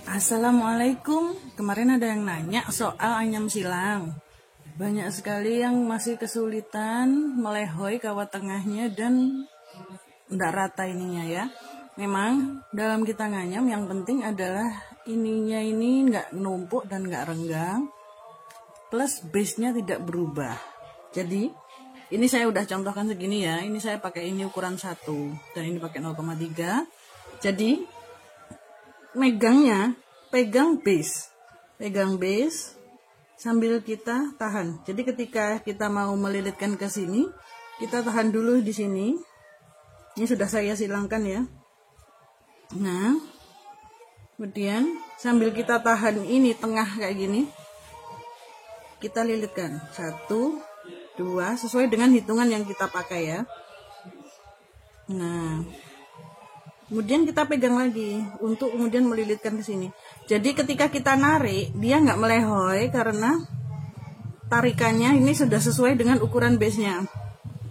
Assalamualaikum. Kemarin ada yang nanya soal anyam silang. Banyak sekali yang masih kesulitan melehoi kawat tengahnya dan tidak rata ininya ya. Memang dalam kita nganyam yang penting adalah ininya ini nggak numpuk dan nggak renggang. Plus base-nya tidak berubah. Jadi ini saya udah contohkan segini ya. Ini saya pakai ini ukuran 1 dan ini pakai 0,3. Jadi pegang base sambil kita tahan. Jadi ketika kita mau melilitkan ke sini, kita tahan dulu di sini. Ini sudah saya silangkan ya. Nah, kemudian sambil kita tahan ini tengah kayak gini, kita lilitkan 1, 2 sesuai dengan hitungan yang kita pakai ya. Nah, kemudian kita pegang lagi untuk kemudian melilitkan ke sini. Jadi ketika kita narik, dia nggak melehoi karena tarikannya ini sudah sesuai dengan ukuran base-nya.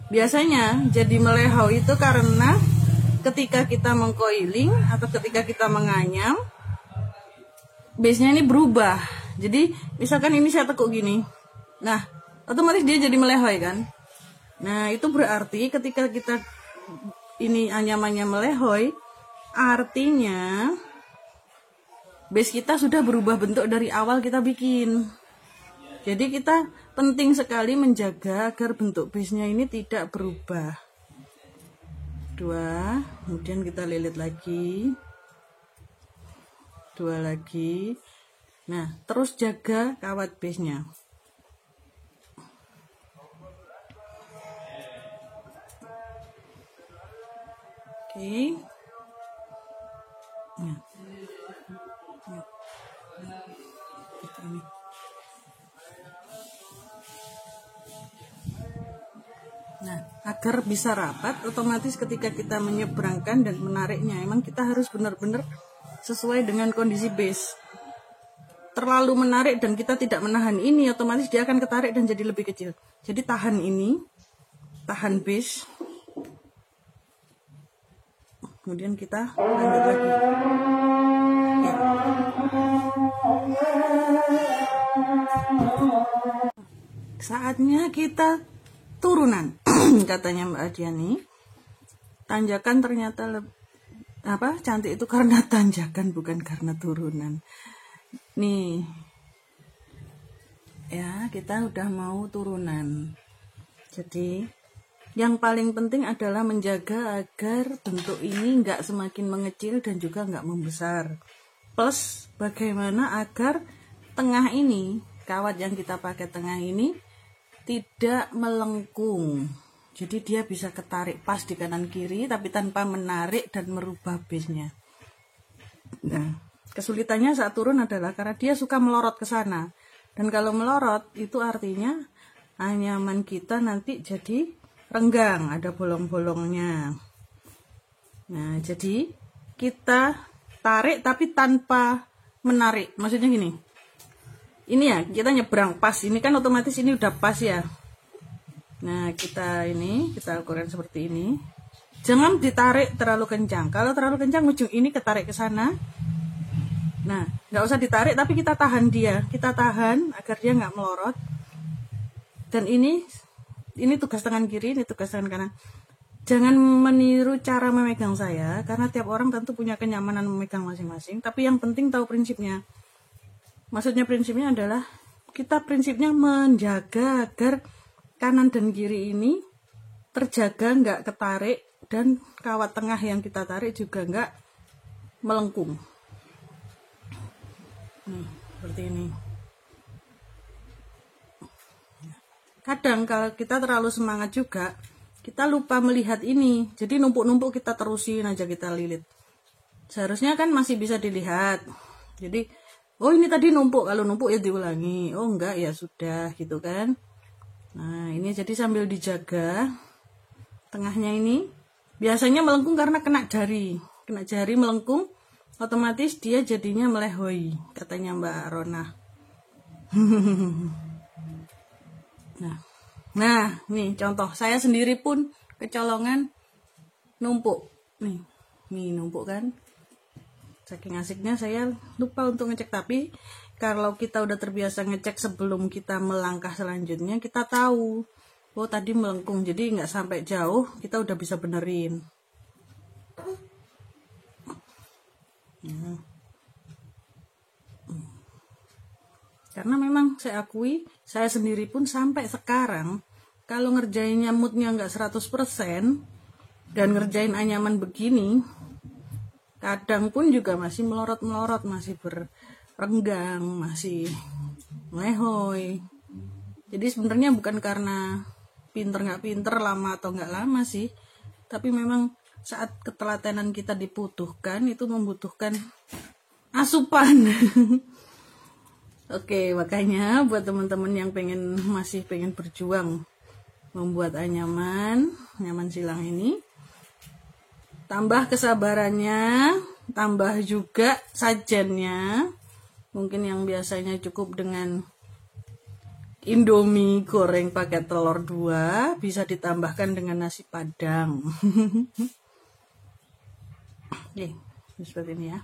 Biasanya jadi melehoi itu karena ketika kita mengcoiling atau ketika kita menganyam, base-nya ini berubah. Jadi misalkan ini saya tekuk gini. Nah, otomatis dia jadi melehoi kan. Nah, itu berarti ketika kita ini anyamannya melehoi, artinya base kita sudah berubah bentuk dari awal kita bikin. Jadi kita penting sekali menjaga agar bentuk base-nya ini tidak berubah. 2, kemudian kita lilit lagi. 2 lagi. Nah, terus jaga kawat base-nya. Oke. Nah, agar bisa rapat, otomatis ketika kita menyeberangkan dan menariknya, emang kita harus benar-benar sesuai dengan kondisi base. Terlalu menarik dan kita tidak menahan ini, otomatis dia akan ketarik dan jadi lebih kecil. Jadi tahan ini, tahan base. Kemudian kita lanjut lagi. Ya. Saatnya kita turunan, katanya Mbak Adiani. Tanjakan ternyata cantik itu karena tanjakan, bukan karena turunan. Nih, ya kita udah mau turunan. Jadi yang paling penting adalah menjaga agar bentuk ini nggak semakin mengecil dan juga nggak membesar. Plus bagaimana agar tengah ini, kawat yang kita pakai tengah ini tidak melengkung. Jadi dia bisa ketarik pas di kanan kiri tapi tanpa menarik dan merubah base-nya. Nah, kesulitannya saat turun adalah karena dia suka melorot ke sana. Dan kalau melorot itu artinya anyaman kita nanti jadi renggang, ada bolong-bolongnya. Nah, jadi kita tarik tapi tanpa menarik. Maksudnya gini. Ini ya, kita nyebrang pas. Ini kan otomatis ini udah pas ya. Nah, kita ukuran seperti ini. Jangan ditarik terlalu kencang. Kalau terlalu kencang, ujung ini ketarik ke sana. Nah, nggak usah ditarik, tapi kita tahan dia. Kita tahan agar dia nggak melorot. Dan ini tugas tangan kiri, ini tugas tangan kanan. Jangan meniru cara memegang saya, karena tiap orang tentu punya kenyamanan memegang masing-masing. Tapi yang penting tahu prinsipnya. Maksudnya prinsipnya adalah kita prinsipnya menjaga agar kanan dan kiri ini terjaga, nggak ketarik, dan kawat tengah yang kita tarik juga nggak melengkung. Seperti ini. Kadang kalau kita terlalu semangat juga, kita lupa melihat ini. Jadi numpuk-numpuk kita terusin aja, kita lilit. Seharusnya kan masih bisa dilihat. Jadi, oh ini tadi numpuk, kalau numpuk ya diulangi. Oh enggak, ya sudah gitu kan. Nah, ini jadi sambil dijaga. Tengahnya ini biasanya melengkung karena kena jari. Kena jari melengkung, otomatis dia jadinya melehoi, katanya Mbak Rona. Nah, nih contoh, saya sendiri pun kecolongan numpuk. Nih numpuk kan. Saking asiknya saya lupa untuk ngecek, tapi kalau kita udah terbiasa ngecek sebelum kita melangkah selanjutnya, kita tahu, oh tadi melengkung, jadi nggak sampai jauh, kita udah bisa benerin. Karena memang saya akui, saya sendiri pun sampai sekarang, kalau ngerjain nyamutnya nggak 100%, dan ngerjain anyaman begini, kadang pun juga masih melorot-melorot, masih berenggang, masih melehoi. Jadi sebenarnya bukan karena pinter nggak pinter, lama atau nggak lama sih, tapi memang saat ketelatenan kita dibutuhkan, itu membutuhkan asupan. Oke, makanya buat teman-teman yang masih pengen berjuang membuat anyaman silang ini, tambah kesabarannya, tambah juga sajennya. Mungkin yang biasanya cukup dengan Indomie goreng pakai telur 2, bisa ditambahkan dengan nasi padang. Oke, seperti ini ya.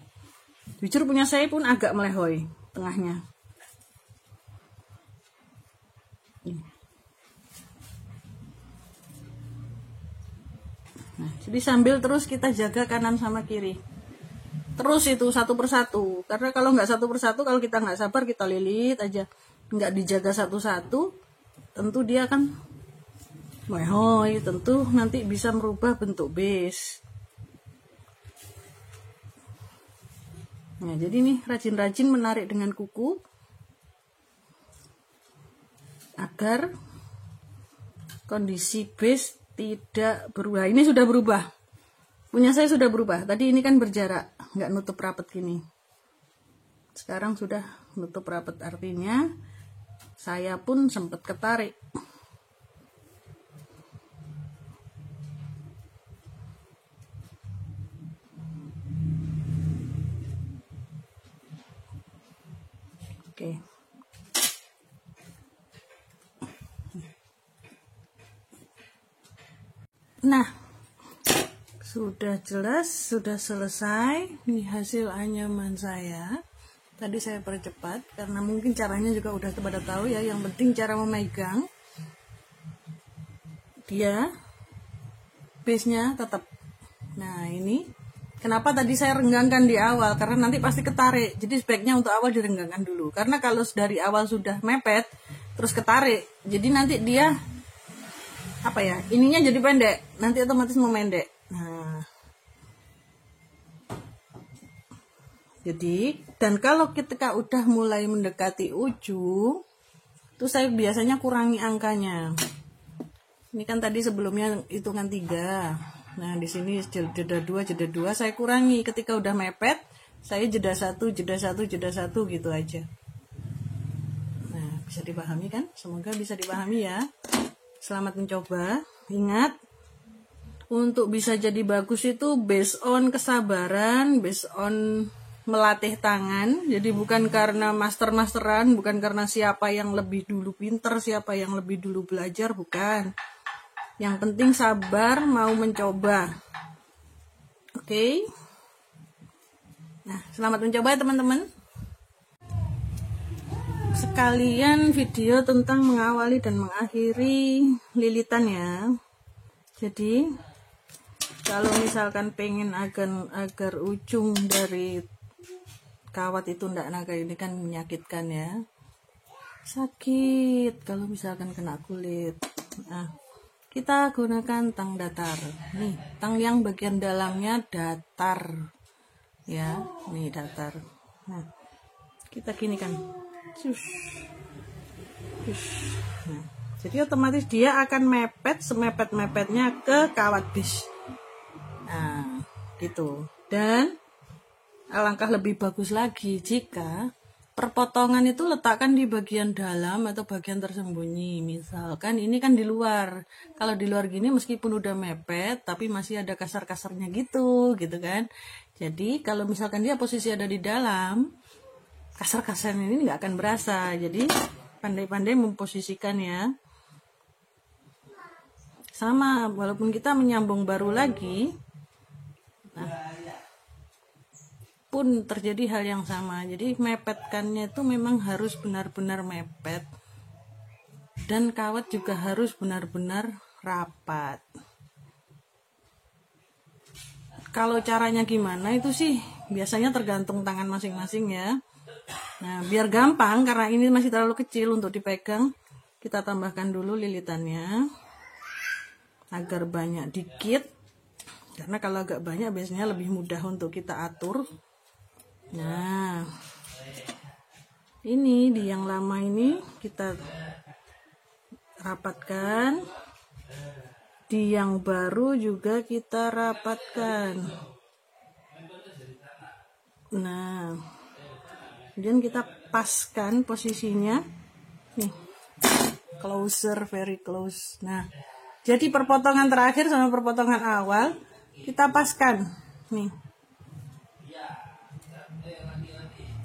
Jujur punya saya pun agak melehoi tengahnya. Nah, jadi sambil terus kita jaga kanan sama kiri. Terus itu satu persatu. Karena kalau nggak satu persatu, kalau kita nggak sabar, kita lilit aja, nggak dijaga satu-satu, tentu dia akan melehoi, tentu nanti bisa merubah bentuk base. Nah, jadi nih rajin-rajin menarik dengan kuku agar kondisi base tidak berubah. Ini sudah berubah. Punya saya sudah berubah. Tadi ini kan berjarak, nggak nutup rapet gini. Sekarang sudah nutup rapet, artinya saya pun sempat ketarik. Oke. Nah, sudah jelas, sudah selesai. Ini hasil anyaman saya. Tadi saya percepat karena mungkin caranya juga udah pada tahu ya. Yang penting cara memegang, dia base-nya tetap. Nah, ini kenapa tadi saya renggangkan di awal, karena nanti pasti ketarik. Jadi sebaiknya untuk awal direnggangkan dulu. Karena kalau dari awal sudah mepet terus ketarik, jadi nanti dia ininya jadi pendek, nanti otomatis memendek. Nah, jadi, dan kalau ketika udah mulai mendekati ujung, itu saya biasanya kurangi angkanya. Ini kan tadi sebelumnya hitungan 3. Nah, di sini jeda 2, saya kurangi. Ketika udah mepet, saya jeda 1 gitu aja. Nah, bisa dipahami kan? Semoga bisa dipahami ya. Selamat mencoba. Ingat, untuk bisa jadi bagus itu based on kesabaran, based on melatih tangan. Jadi bukan karena master-masteran, bukan karena siapa yang lebih dulu pinter, siapa yang lebih dulu belajar, bukan. Yang penting sabar, mau mencoba. Oke. Nah, selamat mencoba teman-teman. Sekalian video tentang mengawali dan mengakhiri lilitan ya. Jadi kalau misalkan pengen agar ujung dari kawat itu ndak naga, ini kan menyakitkan ya, sakit kalau misalkan kena kulit. Nah, kita gunakan tang datar. Nih, tang yang bagian dalamnya datar ya, nih datar. Nah, kita gini kan. Nah, jadi otomatis dia akan mepet semepet-mepetnya ke kawat bis. Nah, gitu. Dan alangkah lebih bagus lagi jika perpotongan itu letakkan di bagian dalam atau bagian tersembunyi. Misalkan ini kan di luar. Kalau di luar gini meskipun udah mepet, tapi masih ada kasar-kasarnya gitu kan. Jadi kalau misalkan dia posisi ada di dalam, kasar-kasarnya ini nggak akan berasa. Jadi pandai-pandai memposisikan ya. Sama, walaupun kita menyambung baru lagi. Nah, pun terjadi hal yang sama. Jadi mepetkannya itu memang harus benar-benar mepet, dan kawat juga harus benar-benar rapat. Kalau caranya gimana itu sih biasanya tergantung tangan masing-masing ya. Nah, biar gampang karena ini masih terlalu kecil untuk dipegang, kita tambahkan dulu lilitannya agar banyak dikit, karena kalau agak banyak biasanya lebih mudah untuk kita atur. Nah, ini di yang lama ini kita rapatkan, di yang baru juga kita rapatkan. Nah, kemudian kita paskan posisinya nih, closer, very close. Nah, jadi perpotongan terakhir sama perpotongan awal kita paskan nih.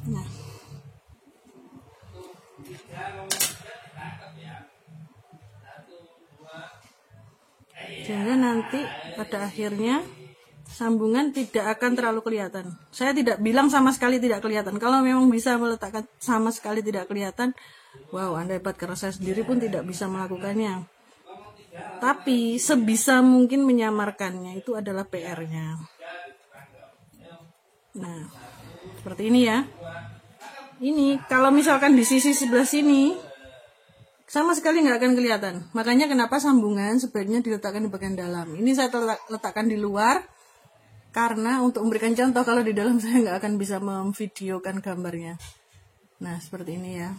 Nah, sehingga nanti pada akhirnya sambungan tidak akan terlalu kelihatan. Saya tidak bilang sama sekali tidak kelihatan. Kalau memang bisa meletakkan sama sekali tidak kelihatan, wow, Anda hebat, karena saya sendiri pun tidak bisa melakukannya. Tapi sebisa mungkin menyamarkannya itu adalah PR-nya. Nah, seperti ini ya. Ini kalau misalkan di sisi sebelah sini sama sekali nggak akan kelihatan. Makanya kenapa sambungan sebaiknya diletakkan di bagian dalam. Ini saya letakkan di luar karena untuk memberikan contoh, kalau di dalam saya nggak akan bisa memvideokan gambarnya. Nah, seperti ini ya.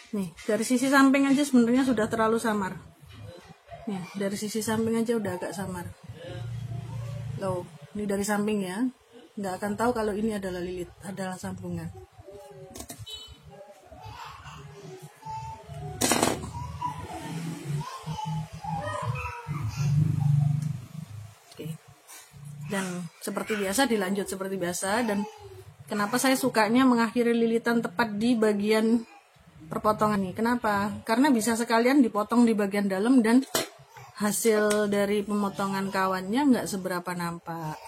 Nih, dari sisi samping aja sebenarnya sudah terlalu samar. Nih, dari sisi samping aja udah agak samar. Loh, ini dari samping ya. Nggak akan tahu kalau ini adalah lilit, adalah sambungan. Oke. Dan seperti biasa dilanjut seperti biasa. Dan kenapa saya sukanya mengakhiri lilitan tepat di bagian perpotongan ini? Kenapa? Karena bisa sekalian dipotong di bagian dalam dan hasil dari pemotongan kawannya nggak seberapa nampak.